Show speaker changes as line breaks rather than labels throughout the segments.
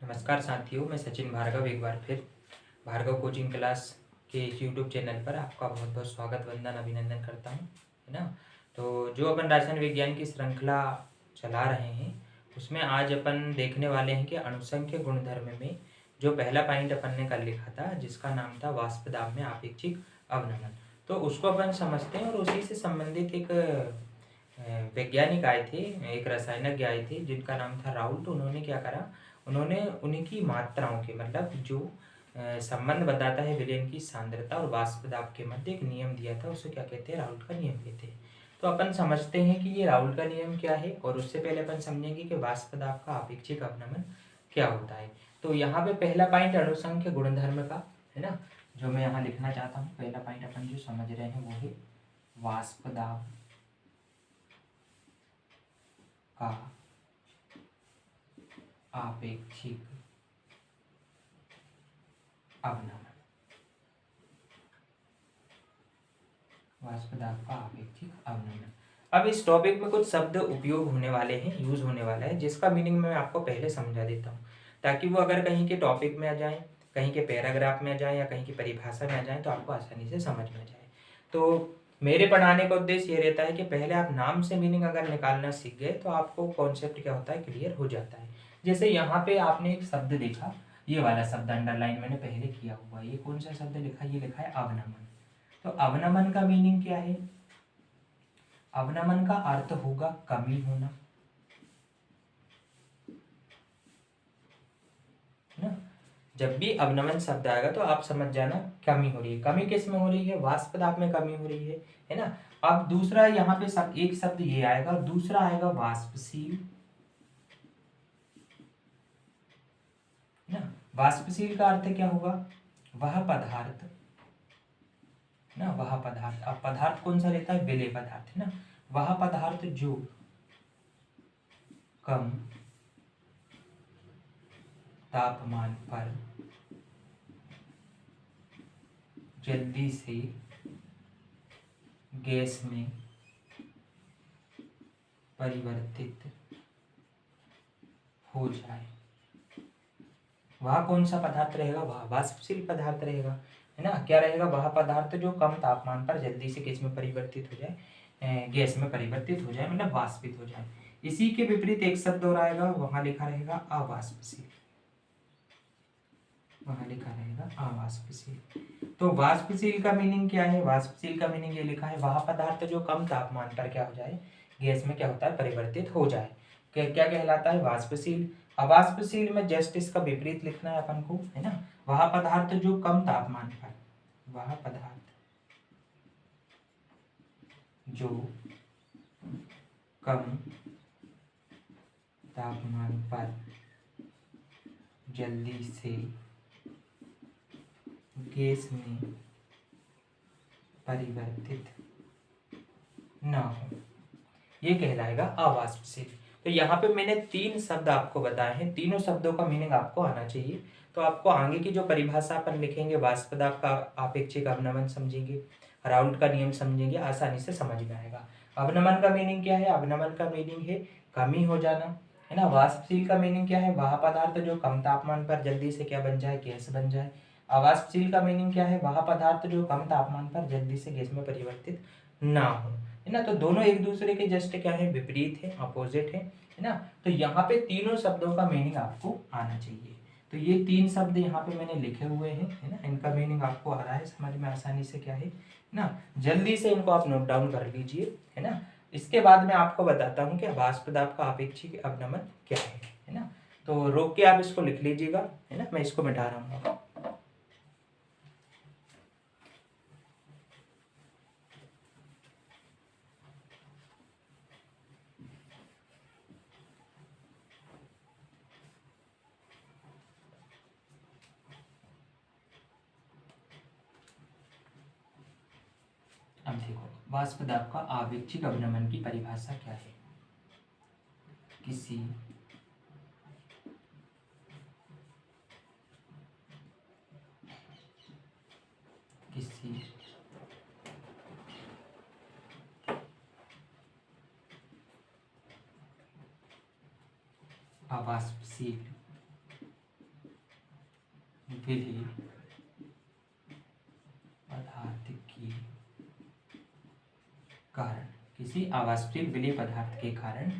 नमस्कार साथियों, मैं सचिन भार्गव एक बार फिर भार्गव कोचिंग क्लास के इस यूट्यूब चैनल पर आपका बहुत बहुत स्वागत वंदन अभिनंदन करता हूँ, है ना। तो जो अपन रसायन विज्ञान की श्रृंखला चला रहे हैं उसमें आज अपन देखने वाले हैं कि अणुसंख्य गुणधर्म में जो पहला पॉइंट अपन ने कल लिखा था जिसका नाम था वाष्प दाब में आपेक्षिक अवनमन, तो उसको अपन समझते हैं। और उसी से संबंधित एक वैज्ञानिक आए थे, एक रसायनज्ञ आए थे जिनका नाम था राउल्ट। उन्होंने क्या करा, उन्होंने उनकी मात्राओं के मतलब जो संबंध बताता है विलयन की सांद्रता और वाष्प दाब के मध्य एक नियम दिया था, उसे क्या कहते हैं, राउल्ट का नियम कहते हैं। तो अपन समझते हैं कि ये राउल्ट का नियम क्या है, और उससे पहले अपन समझेंगे कि वाष्प दाब का आपेक्षिक अवनमन क्या होता है। तो यहाँ पे पहला पॉइंट अणुसंख्य गुणधर्म का है ना, जो मैं यहाँ लिखना चाहता हूँ। पहला पॉइंट अपन जो समझ रहे हैं वो है वाष्प दाब का आपेक्षिक अवनमन। वाष्प दाब का आपेक्षिक अवनमन। अब इस टॉपिक में कुछ शब्द उपयोग होने वाले हैं, यूज होने वाला है, जिसका मीनिंग मैं आपको पहले समझा देता हूँ ताकि वो अगर कहीं के टॉपिक में आ जाए, कहीं के पैराग्राफ में आ जाए या कहीं की परिभाषा में आ जाए तो आपको आसानी से समझ में आ जाए। तो मेरे पढ़ाने का उद्देश्य ये रहता है कि पहले आप नाम से मीनिंग अगर निकालना सीख गए तो आपको कॉन्सेप्ट क्या होता है क्लियर हो जाता है। जैसे यहाँ पे आपने एक शब्द देखा, ये वाला शब्द अंडरलाइन मैंने पहले किया हुआ, ये कौन सा शब्द लिखा, ये लिखा है अवनमन। तो अवनमन का मीनिंग क्या है, अवनमन का अर्थ होगा कमी होना, ना। जब भी अवनमन शब्द आएगा तो आप समझ जाना कमी हो रही है। कमी किस में हो रही है, वाष्प दाब में कमी हो रही है ना। अब दूसरा यहाँ पे शब्द, एक शब्द ये आएगा, दूसरा आएगा वाष्पशील, ना। वाष्पशील का अर्थ क्या होगा, वह पदार्थ, ना, वह पदार्थ। अब पदार्थ कौन सा रहता है, विलेय पदार्थ, है ना। वह पदार्थ जो कम तापमान पर जल्दी से गैस में परिवर्तित हो जाए, वह कौन सा पदार्थ रहेगा, वह वाष्पशील पदार्थ रहेगा, है ना। क्या रहेगा, वह पदार्थ जो कम तापमान पर जल्दी से किस में परिवर्तित हो जाए, गैस में परिवर्तित हो जाए, मतलब वाष्पित हो जाए। इसी के विपरीत एक शब्द और आएगा, वहां लिखा रहेगा अवाष्पशील, वहां लिखा रहेगा अवाष्पशील। तो वाष्पशील का मीनिंग क्या है, वाष्पशील का मीनिंग ये लिखा है, वह पदार्थ जो कम तापमान पर क्या हो जाए, गैस में क्या होता है, परिवर्तित हो जाए। क्या क्या कहलाता है, वाष्पशील। अवाष्पशील में जस्ट इसका विपरीत लिखना है अपन को, है ना। वह पदार्थ जो कम तापमान पर, वह पदार्थ जो कम तापमान पर जल्दी से गैस में परिवर्तित ना हो, ये कहलाएगा अवाष्पशील। तो यहाँ पे मैंने 3 शब्द आपको बताए हैं, तीनों शब्दों का मीनिंग आपको आना चाहिए। तो आपको आगे की जो परिभाषा अपन लिखेंगे, वाष्प दाब का आपेक्षिक अवनमन समझेंगे, राउल्ट का नियम समझेंगे, आसानी से समझ में आएगा। अवनमन का मीनिंग क्या है, अवनमन का मीनिंग है कमी हो जाना, है ना। वाष्पशील का मीनिंग क्या है, वह पदार्थ जो कम तापमान पर जल्दी से क्या बन जाए, गैस बन जाए। अवाष्पशील का मीनिंग क्या है, वह पदार्थ जो कम तापमान पर जल्दी से गैस में परिवर्तित ना हो, है ना। तो दोनों एक दूसरे के जस्ट क्या है, विपरीत है, अपोजिट है ना। तो यहाँ पे तीनों शब्दों का मीनिंग आपको आना चाहिए। तो ये 3 शब्द यहाँ पे मैंने लिखे हुए हैं, है ना। इनका मीनिंग आपको आ रहा है समझ में आसानी से, क्या है ना। जल्दी से इनको आप नोट डाउन कर लीजिए, है ना। इसके बाद मैं आपको बताता हूँ कि वाष्प दाब का आपेक्षिक अवनमन क्या है ना। तो रोक के आप इसको लिख लीजिएगा, है ना। मैं इसको मिटा रहा हूँ। अब देखो, वाष्प दाब का आपेक्षिक अवनमन की परिभाषा क्या है, किसी किसी अवाष्पशील विलीय पदार्थ के कारण, किसी अवाष्पशील विलीय पदार्थ के कारण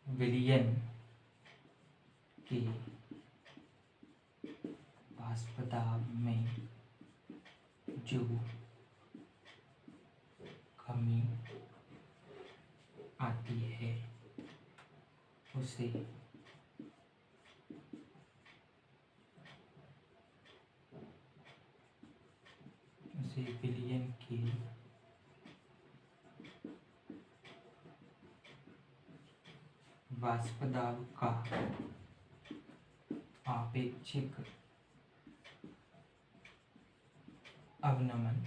विलयन के वाष्प दाब में जो कमी आती है उसे विलयन के वाष्प दाब का आपेक्षिक अवनमन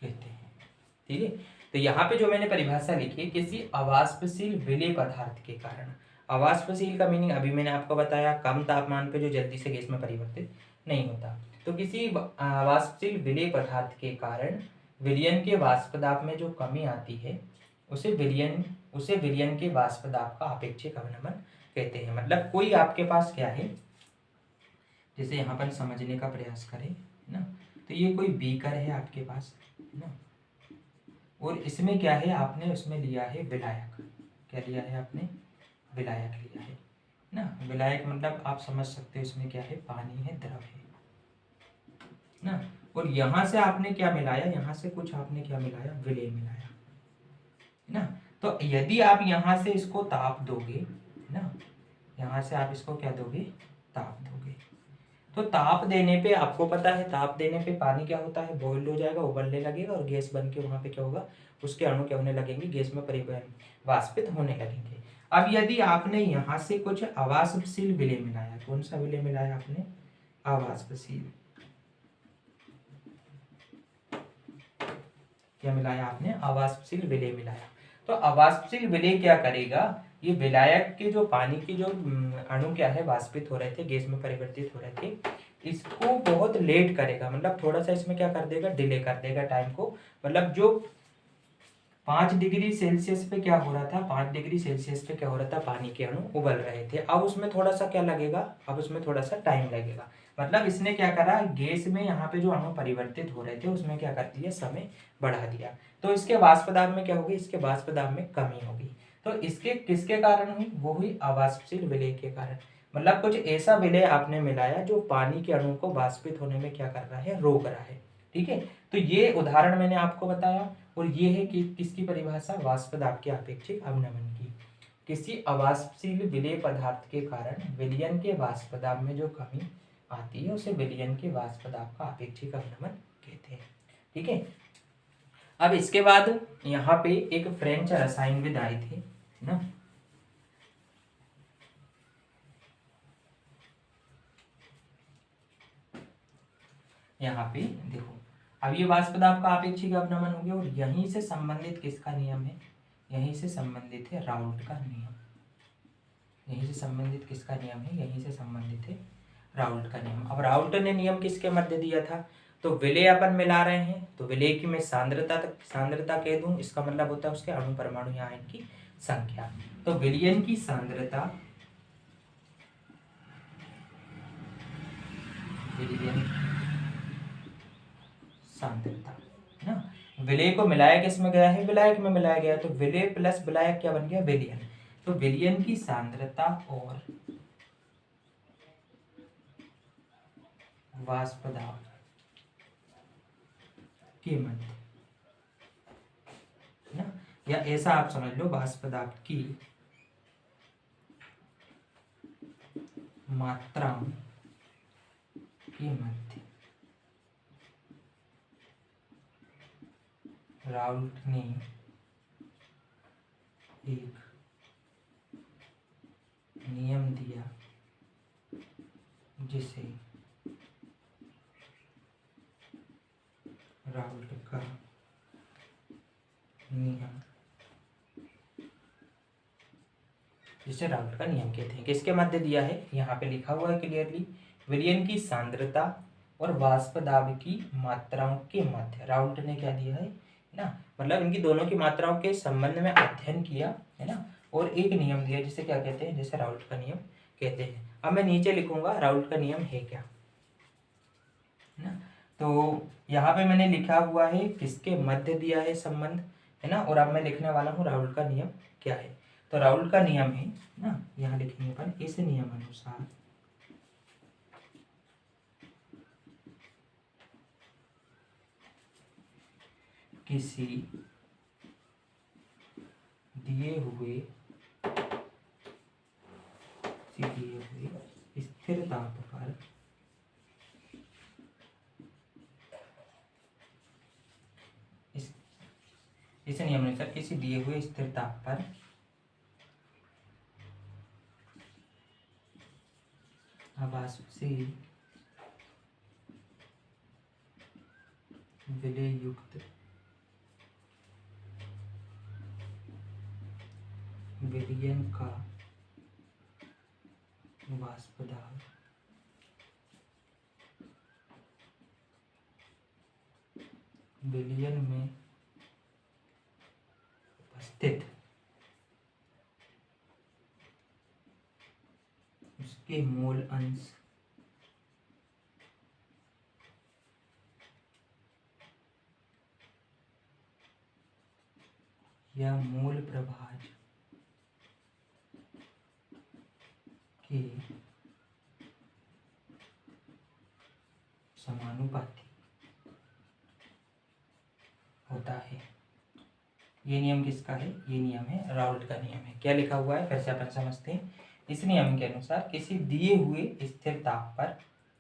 कहते हैं। ठीक है, तो यहाँ पे जो मैंने परिभाषा लिखी है, किसी अवाष्पशील विलेय पदार्थ के कारण। अवाष्पशील का मीनिंग अभी मैंने आपको बताया, कम तापमान पे जो जल्दी से गैस में परिवर्तित नहीं होता। तो किसी अवाष्पशील विलेय पदार्थ के कारण विलयन के वाष्प दाब में जो कमी आती है उसे विलयन के वाष्प दाब का आपेक्षिक अवनमन कहते हैं। मतलब कोई आपके पास क्या है, जैसे यहाँ पर समझने का प्रयास करें ना, तो ये कोई बीकर है आपके पास ना, और इसमें क्या है, आपने उसमें लिया है विलायक। क्या लिया है आपने? विलायक लिया है ना। विलायक मतलब आप समझ सकते हो इसमें क्या है, पानी है, द्रव है ना। और यहाँ से आपने क्या मिलाया, यहाँ से कुछ आपने क्या मिलाया, विलेय मिलाया ना। तो यदि आप यहाँ से इसको ताप दोगे ना, यहाँ से आप इसको क्या दोगे, ताप दोगे, तो ताप देने पे आपको पता है, ताप देने पे पानी क्या होता है, बॉइल हो जाएगा, उबलने लगेगा और गैस बन के वहाँ पे क्या होगा, उसके अणु क्या होने लगेंगे, गैस में वाष्पित होने लगेंगे। अब यदि आपने यहाँ से कुछ अवाष्पशील विलेय मिलाया, कौन सा विलेय मिलाया आपने, अवाष्पशील, क्या मिलाया आपने, अवाष्पशील विलेय मिलाया। तो अवाष्पशील विलेय क्या करेगा, ये विलायक के जो पानी के जो अणु क्या है वाष्पित हो रहे थे, गैस में परिवर्तित हो रहे थे, इसको बहुत लेट करेगा, मतलब थोड़ा सा इसमें क्या कर देगा, डिले कर देगा टाइम को। मतलब जो 5 डिग्री सेल्सियस पे क्या हो रहा था, 5 डिग्री सेल्सियस पे क्या हो रहा था, पानी के अणु उबल रहे थे, अब उसमें थोड़ा सा क्या लगेगा, अब उसमें थोड़ा सा टाइम लगेगा। मतलब इसने क्या करा, गैस में यहाँ पे जो अणु परिवर्तित हो रहे थे उसमें क्या कर दिया, समय बढ़ा दिया। तो इसके वाष्प दाब में क्या होगी, इसके वाष्प दाब में कमी होगी। तो इसके किसके कारण हुई, वो हुई अवाष्पशील विलेय के कारण। मतलब कुछ ऐसा विलेय आपने मिलाया जो पानी के अणु को वाष्पित होने में क्या कर रहा है, रोक रहा है। ठीक है, तो ये उदाहरण मैंने आपको बताया, और ये है कि किसकी परिभाषा, वाष्प दाब के अपेक्षिक अवनमन की। किसी अवाष्पशील विलेय पदार्थ के कारण विलयन के वाष्प दाब में जो कमी आती है उसे विलयन के वाष्प दाब का अपेक्षिक अवनमन कहते हैं। ठीक है, अब इसके बाद यहाँ पे एक फ्रेंच रसायनविद आए थे ना, यहाँ पे देखो, अब ये वाष्प दाब का अपेक्षिक अवनमन हो गया, और यहीं से संबंधित किसका नियम है, यहीं से संबंधित है राउल्ट का नियम। यहीं से संबंधित किसका नियम है, यहीं से संबंधित है राउल्ट का नियम। अब राउल्ट ने नियम किसके मध्य दिया था, तो विलेय अपन मिला रहे हैं, तो विलेय की मैं सांद्रता कह दूं, इसका मतलब होता है उसके अणु परमाणु या आयन की संख्या। तो विलयन की सांद्रता, विलयन सांद्रता ना, विलेय को मिलाया किसमें गया है, विलायक में मिलाया गया, तो विलेय प्लस विलायक क्या बन गया, विलयन। तो विलयन की सांद्रता और वाष्प दाब के मध्य ना, या ऐसा आप समझ लो, वाष्प दाब की मात्राओं के मध्य राउल्ट ने एक नियम दिया जिसे राउल्ट का नियम, जिसे राउल्ट का नियम कहते हैं। किसके मध्य दिया है, यहाँ पे लिखा हुआ है क्लियरली, विलयन की सांद्रता और वाष्प दाब की मात्राओं के मध्य राउल्ट ने क्या दिया है ना, मतलब इनकी दोनों की मात्राओं के संबंध में अध्ययन किया है ना, और एक नियम दिया जिसे क्या कहते हैं, जैसे राउल्ट का नियम कहते हैं। अब मैं नीचे लिखूंगा राउल्ट का नियम है क्या, है ना। तो यहाँ पे मैंने लिखा हुआ है किसके मध्य दिया है संबंध, है ना। और अब मैं लिखने वाला हूँ राउल्ट का नियम क्या है। तो राउल्ट का नियम है ना, यहाँ लिखेंगे अपन, इस नियम अनुसार किसी दिए हुए स्थिर ताप पर इस नियम अनुसार किसी दिए हुए स्थिर ताप पर अवाष्पशील विलययुक्त विलयन का वाष्प दाब विलयन में उपस्थित उसके मूल अंश या मूल प्रभाज के समानुपाती होता है। ये नियम किसका है, ये नियम है राउल्ट का नियम है। क्या लिखा हुआ है फिर से अपन समझते हैं। इस नियम के अनुसार किसी दिए हुए स्थिर ताप पर,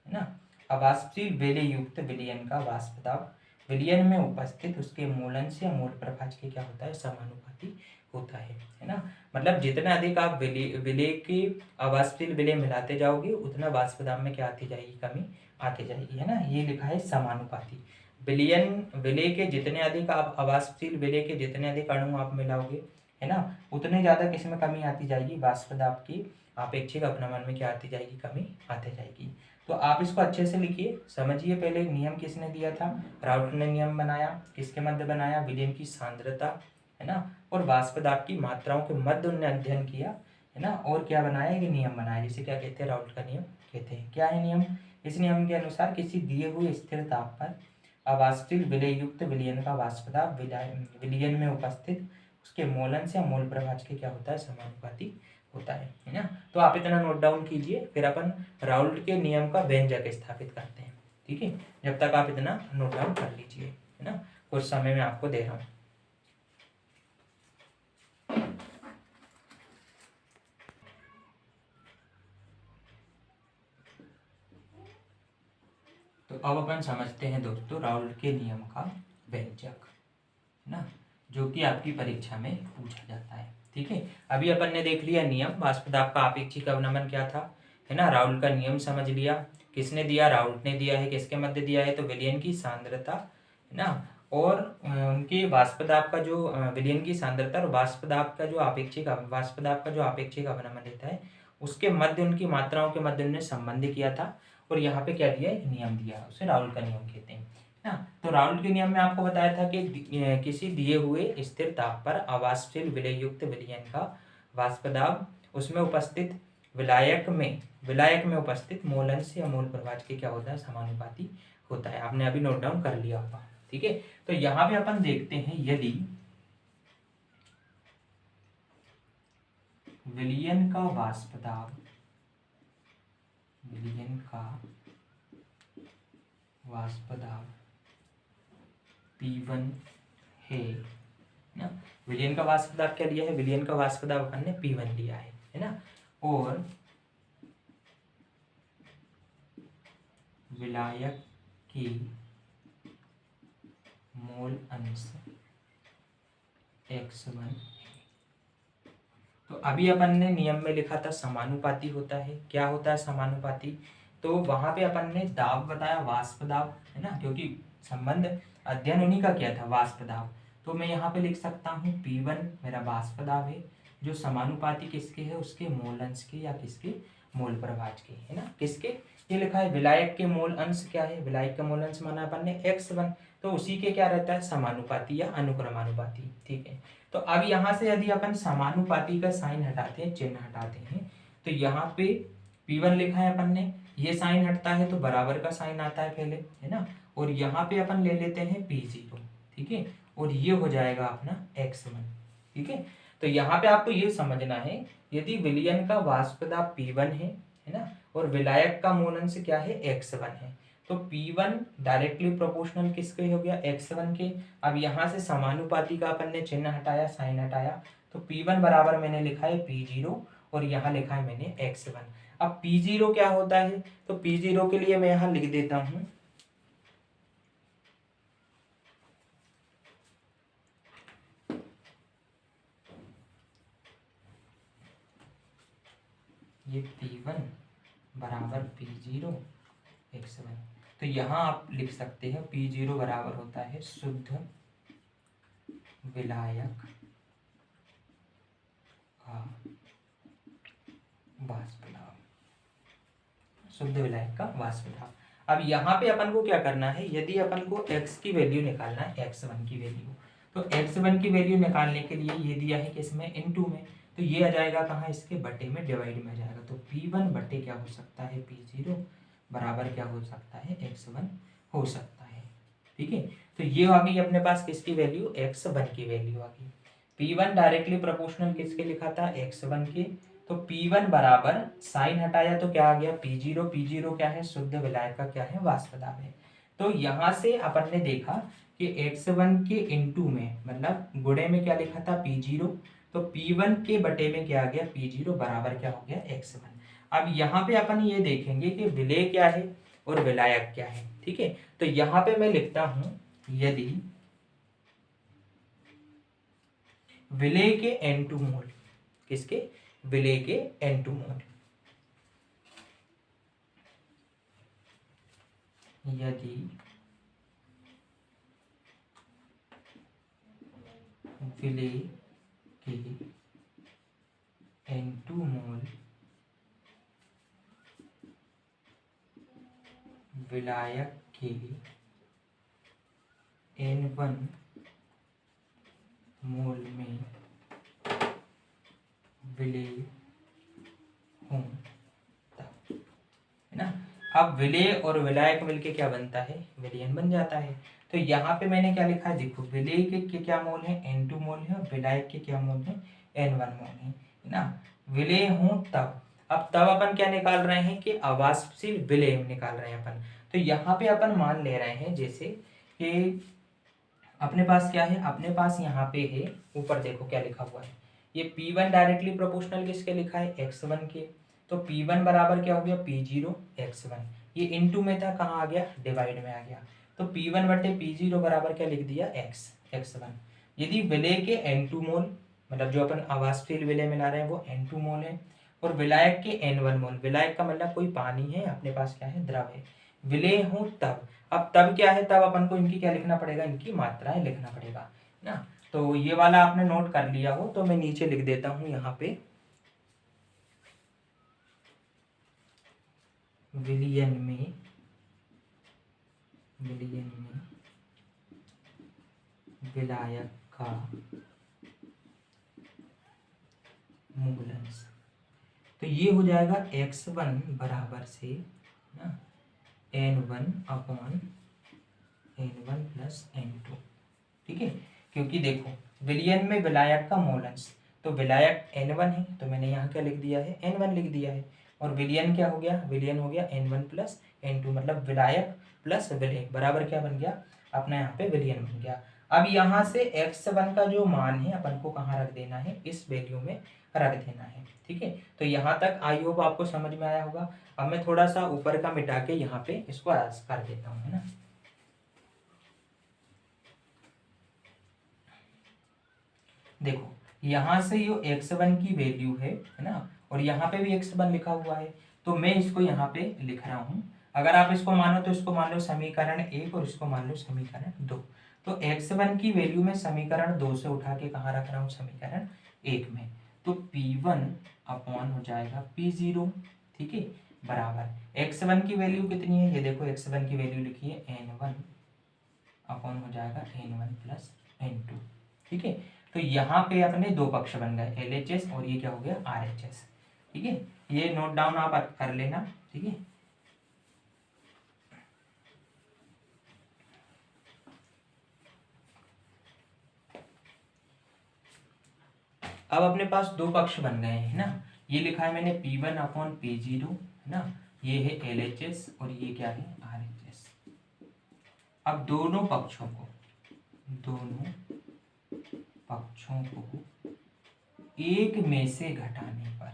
है ना, अवाष्पशील विलययुक्त विलयन का वाष्प दाब विलयन में उपस्थित उसके मूलंश या मूल प्रभाज के क्या होता है, समानुपाती होता है ना। मतलब जितना अधिक आप विलय के अवाष्पशील विलय मिलाते जाओगे उतना वाष्प दाब में क्या आती जाएगी, कमी आती जाएगी, है ना। ये लिखा है समानुपाती। विलय के जितने अधिक आप अवाष्पशील विलय के जितने अधिक अणु आप मिलाओगे, है ना, उतने ज़्यादा किसमें कमी आती जाएगी, वाष्प दाब की आपेक्षिक अपनामन में क्या आती जाएगी, कमी आती जाएगी। तो आप इसको अच्छे से लिखिए, समझिए। पहले नियम किसने दिया था, राउल्ट ने नियम बनाया, किसके मध्य बनाया, विलयन की सांद्रता, है ना, और वाष्प दाब की मात्राओं के मध्य उन्होंने अध्ययन किया, है ना, और क्या बनाया, ये नियम बनाया जिसे क्या कहते हैं, राउल्ट का नियम कहते हैं। क्या है नियम, इस नियम के अनुसार किसी दिए हुए स्थिर ताप पर अवाष्पशील विलययुक्त विलयन का वाष्प दाब विलयन में उपस्थित उसके मूलंश या मूल प्रभाज के क्या होता है, समानुपाती होता है ना। तो आप इतना नोट डाउन कीजिए, फिर अपन राउल्ट के नियम का व्यंजक स्थापित करते हैं, ठीक है। जब तक आप इतना नोट डाउन कर लीजिए, है ना, कुछ समय में आपको दे रहा हूँ। तो अब अपन समझते हैं दोस्तों राउल्ट के नियम का व्यंजक, है ना, जो कि आपकी परीक्षा में पूछा जाता है, ठीक है। अभी अपन ने देख लिया नियम, वाष्प दाब का आपेक्षिक अवनमन क्या था, है ना, राउल्ट का नियम समझ लिया, किसने दिया, राउल्ट ने दिया है, किसके मध्य दिया है, तो विलयन की सांद्रता, है ना, और उनके वाष्प दाब का जो विलयन की सांद्रता और वाष्प दाब का जो आपेक्षिक अवनमन रहता है उसके मध्य उनकी मात्राओं के मध्य उन्होंने संबंध किया था। और यहाँ पे क्या दिया है, नियम दिया, उसे राउल्ट का नियम कहते हैं ना। तो राउल्ट के नियम में आपको बताया था कि किसी दिए हुए स्थिर ताप पर अवाष्पशील विलययुक्त विलयन का वाष्प दाब उसमें उपस्थित विलायक में उपस्थित मूलंश या मूल प्रभाज के क्या होता है, समानुपाती होता है। आपने अभी नोट डाउन कर लिया होगा, ठीक है। तो यहाँ पे अपन देखते हैं यदि विलयन का वाष्प दाब P1 है ना, विलयन का वाष्प दाब क्या लिया है, विलयन का वाष्प दाब अपन ने P1 लिया है ना, और विलायक की मोल अंश x1। तो अभी अपन ने नियम में लिखा था समानुपाती होता है, क्या होता है समानुपाती, तो वहां पे अपन ने दाब बताया, वाष्प दाब, है ना, क्योंकि संबंध अध्ययन उन्हीं का किया था, वाष्प दाब। तो मैं यहाँ पे लिख सकता हूँ P1 मेरा वाष्प दाब है, जो समानुपाती किसके है, उसके मूल अंश के या किसके, मूल प्रभाज के, है ना, किसके, ये लिखा है विलायक के मूल अंश क्या है, विलायक का मूल अंश माना अपन ने x1, तो उसी के क्या रहता है, समानुपाती या अनुक्रमानुपाती। ठीक है, तो अब यहाँ से यदि अपन समानुपाती का साइन हटाते हैं, चिन्ह हटाते हैं, तो यहाँ पे P1 लिखा है अपन ने, ये साइन हटता है तो बराबर का साइन आता है पहले, है ना, और यहाँ पे अपन ले लेते हैं P0। ठीक है, और ये हो जाएगा अपना x1। ठीक है, तो यहाँ पे आपको ये समझना है, यदि विलयन का वाष्प दाब P1 है ना, और विलायक का मूलअंश क्या है, x1 है, तो P1 डायरेक्टली प्रोपोर्शनल किसके हो गया, x1 के। अब यहाँ से समानुपाती का अपन ने चिन्ह हटाया, साइन हटाया, तो P1 बराबर मैंने लिखा है P0 और यहाँ लिखा है मैंने x1। अब P0 क्या होता है, तो P0 के लिए मैं यहाँ लिख देता हूँ, ये P1 बराबर P0 x1। तो यहाँ आप लिख सकते हैं P0 बराबर होता है शुद्ध विलायक का वाष्प दाब, शुद्ध विलायक का वाष्प दाब। अब यहाँ पे अपन को क्या करना है, यदि अपन को x की वैल्यू निकालना है, x1 की वैल्यू, तो x1 की वैल्यू निकालने के लिए ये दिया है किसमें, इनटू में, तो ये आ जाएगा कहाँ, इसके बटे में, डिवाइड में आ जाएगा। तो P1 बटे क्या हो सकता है, P0 बराबर क्या हो सकता है, x1 हो सकता है। ठीक है, तो ये आ गई अपने पास किसकी वैल्यू, x1 की वैल्यू आ गई। P1 डायरेक्टली प्रोपोर्शनल किसके लिखा था, x1 के, तो P1 बराबर साइन हटाया तो क्या आ गया, P0। P0 क्या है, शुद्ध विलायक का क्या है, वाष्प दाब है। तो यहाँ से अपन ने देखा कि x1 के इनटू में, मतलब गुणे में क्या लिखा था, P0, तो P1 के बटे में क्या आ गया, P0 बराबर क्या हो गया, x1। अब यहाँ पे अपन ये देखेंगे कि विलेय क्या है और विलायक क्या है। ठीक है, तो यहाँ पे मैं लिखता हूं, यदि विलेय के N2 मोल, किसके, विलेय के N2 मोल, यदि विलेय के N2 मोल विलायक के N1 मोल में विलेय हों तब, है ना। अब विलेय और विलायक मिलके क्या बनता है, विलयन बन जाता है। तो यहाँ पे मैंने क्या लिखा है, देखो, विलेय के क्या मोल है, N2 मोल है, और विलायक के क्या मोल है, N1 मोल है ना। विलेय हों तब, अब तब अपन क्या निकाल रहे हैं कि अवाष्पशील विलेय निकाल रहे हैं अपन। तो यहाँ पे अपन मान ले रहे हैं जैसे कि अपने पास क्या है, अपने पास यहाँ पे है, ऊपर देखो क्या लिखा हुआ है, ये P1 डायरेक्टली प्रोपोर्शनल किसके लिखा है, x1 के, तो P1 बराबर क्या हो गया, P0 x1, ये इनटू में था, कहाँ आ गया, डिवाइड में आ गया, तो P1 बटे P0 बराबर क्या लिख दिया, x1। यदि विलेय के N2 मोल, मतलब जो अपन अवाष्पशील विलेय मिला रहे हैं वो N2 मोल है, और विलायक के N1 मोल, विलायक का मतलब कोई पानी है, अपने पास क्या है, द्रव है, विलेय हो तब। अब तब क्या है, तब अपन को इनकी क्या लिखना पड़ेगा, इनकी मात्राएं लिखना पड़ेगा ना। तो ये वाला आपने नोट कर लिया हो तो मैं नीचे लिख देता हूं यहाँ पे, विलयन में विलायक का मूलअंश, तो ये हो जाएगा x1 बराबर से ना N1 upon N1 plus N2। ठीक है, क्योंकि देखो विलयन में विलायक का मूलअंश, तो विलायक N1 है, तो मैंने यहाँ क्या लिख दिया है, N1 लिख दिया है, और विलयन क्या हो गया, विलयन हो गया N1 प्लस N2, मतलब विलायक प्लस विलेय बराबर क्या बन गया, अपना यहाँ पे विलयन बन गया। अब यहाँ से x1 का जो मान है अपन को कहाँ रख देना है, इस वैल्यू में रख देना है। ठीक है, तो यहाँ तक आई होप आपको समझ में आया होगा। अब मैं थोड़ा सा ऊपर का मिटा के यहाँ पे इसको कर देता हूँ, है ना। देखो यहाँ से ये x1 की वैल्यू है ना, और यहाँ पे भी x1 लिखा हुआ है, तो मैं इसको यहाँ पे लिख रहा हूँ। अगर आप इसको मानो तो इसको मान लो समीकरण 1 और इसको मान लो समीकरण 2। तो x1 की वैल्यू में समीकरण 2 से उठा के कहाँ रख रहा हूँ, समीकरण 1 में, तो P1 अपॉन हो जाएगा P0। ठीक है, बराबर x1 की वैल्यू कितनी है, ये देखो x1 की वैल्यू लिखी है N1 अपॉन हो जाएगा n1 प्लस n2। ठीक है, तो यहाँ पे अपने दो पक्ष बन गए, LHS और ये क्या हो गया RHS। ठीक है, ये नोट डाउन आप कर लेना। ठीक है, अब अपने पास दो पक्ष बन गए हैं ना, ये लिखा है मैंने P1 अपॉन P0 है ना, ये है LHS और ये क्या है RHS। अब दोनों पक्षों को एक में से घटाने पर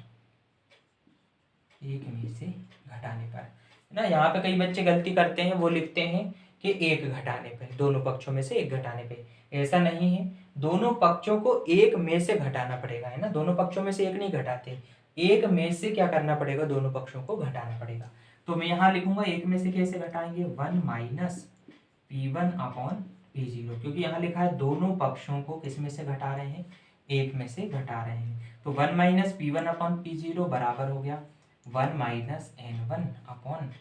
है ना, यहाँ पे कई बच्चे गलती करते हैं, वो लिखते हैं कि एक घटाने पे, दोनों पक्षों में से एक घटाने पे। ऐसा नहीं है, दोनों पक्षों को एक में से घटाना पड़ेगा है ना, दोनों पक्षों में से एक नहीं घटाते, एक में से क्या करना पड़ेगा, दोनों पक्षों को घटाना पड़ेगा। तो मैं यहाँ लिखूंगा एक में से कैसे घटाएंगे, 1 माइनस P1 अपॉन P0, क्योंकि यहाँ लिखा है दोनों पक्षों को किस में से घटा रहे हैं, एक में से घटा रहे हैं। तो 1 माइनस P1 अपॉन P0 बराबर हो गया 1 minus N1 upon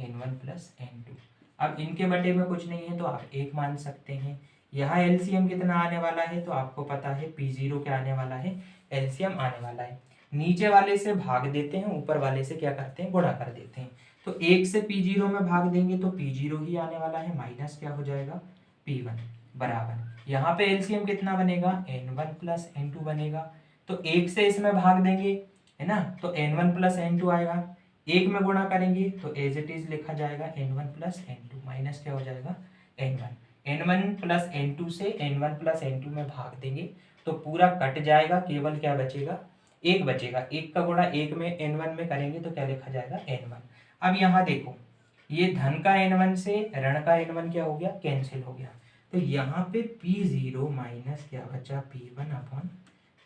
N1 plus N2। अब इनके बटे में कुछ नहीं है तो आप एक मान सकते हैं। यहाँ एलसीएम कितना आने वाला है, तो आपको पता है P0 क्या आने वाला है, एलसीएम आने वाला है। नीचे वाले से भाग देते हैं, ऊपर वाले से क्या करते हैं, गुणा कर देते हैं। तो एक से P0 में भाग देंगे तो P0 ही आने वाला है, माइनस क्या हो जाएगा P1 बराबर, यहाँ पे एलसीएम कितना बनेगा, N1 प्लस N2 बनेगा। तो एक से इसमें भाग देंगे है ना, तो N1 प्लस N2 आएगा, एक में गुणा करेंगे तो एज इट इज लिखा जाएगा N1 प्लस N2 माइनस क्या हो जाएगा N1 प्लस N2 से N1 प्लस N2 में भाग देंगे तो पूरा कट जाएगा, केवल क्या बचेगा, एक बचेगा। एक का गुणा एक में N1 में करेंगे तो क्या लिखा जाएगा N1। अब यहाँ देखो, ये धन का N1 से ऋण का N1 क्या हो गया, कैंसिल हो गया। तो यहाँ पे P0 माइनस क्या बचा, P1 अपॉन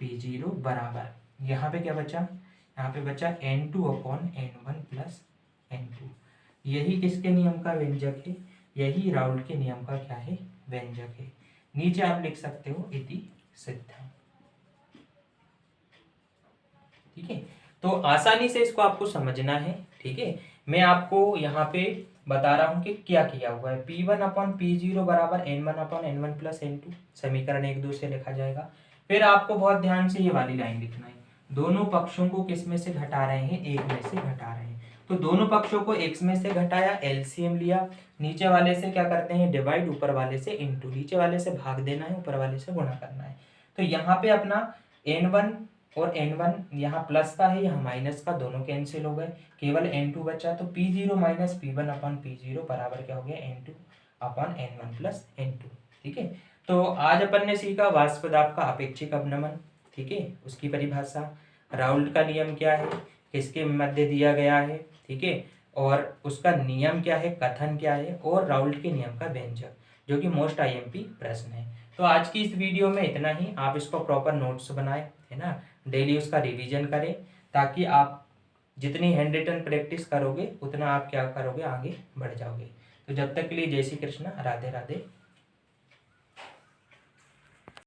P0 बराबर, यहाँ पे क्या बचा, यहाँ पे बचा N2 upon N1 plus N2। यही किसके नियम का व्यंजक है, यही राउल्ट के नियम का क्या है, व्यंजक है। नीचे आप लिख सकते हो इति सिद्धम। ठीक है, तो आसानी से इसको आपको समझना है। ठीक है, मैं आपको यहाँ पे बता रहा हूँ कि क्या किया हुआ है। P1 अपॉन P0 बराबर N1 upon N1 plus N2, समीकरण 1-2 से लिखा जाएगा। फिर आपको बहुत ध्यान से ये वाली लाइन लिखना है, दोनों पक्षों को किस में से घटा रहे हैं, एक में से घटा रहे हैं। तो दोनों पक्षों को एक में से घटाया, एलसीएम लिया, नीचे वाले से क्या करते हैं डिवाइड, ऊपर वाले से इनटू, नीचे वाले से भाग देना है, ऊपर वाले से गुणा करना है। तो यहाँ पे अपना N1 और N1 यहाँ प्लस का है, यहाँ माइनस का, दोनों कैंसिल हो गए, केवल N2 बचा। तो P0 minus P1 upon P0 बराबर क्या हो गया, N2 upon N1 plus N2। ठीक है, तो आज अपन ने सीखा वाष्प दाब का अपेक्षिक अवनमन। ठीक है, उसकी परिभाषा, राउल्ट का नियम क्या है, किसके मध्य दिया गया है। ठीक है, और उसका नियम क्या है, कथन क्या है, और राउल्ट के नियम का व्यंजक, जो कि मोस्ट आईएमपी प्रश्न है। तो आज की इस वीडियो में इतना ही। आप इसको प्रॉपर नोट्स बनाए है ना, डेली उसका रिवीजन करें, ताकि आप जितनी हैंड रिटन प्रैक्टिस करोगे उतना आप क्या करोगे, आगे बढ़ जाओगे। तो जब तक के लिए जय श्री कृष्ण, राधे राधे।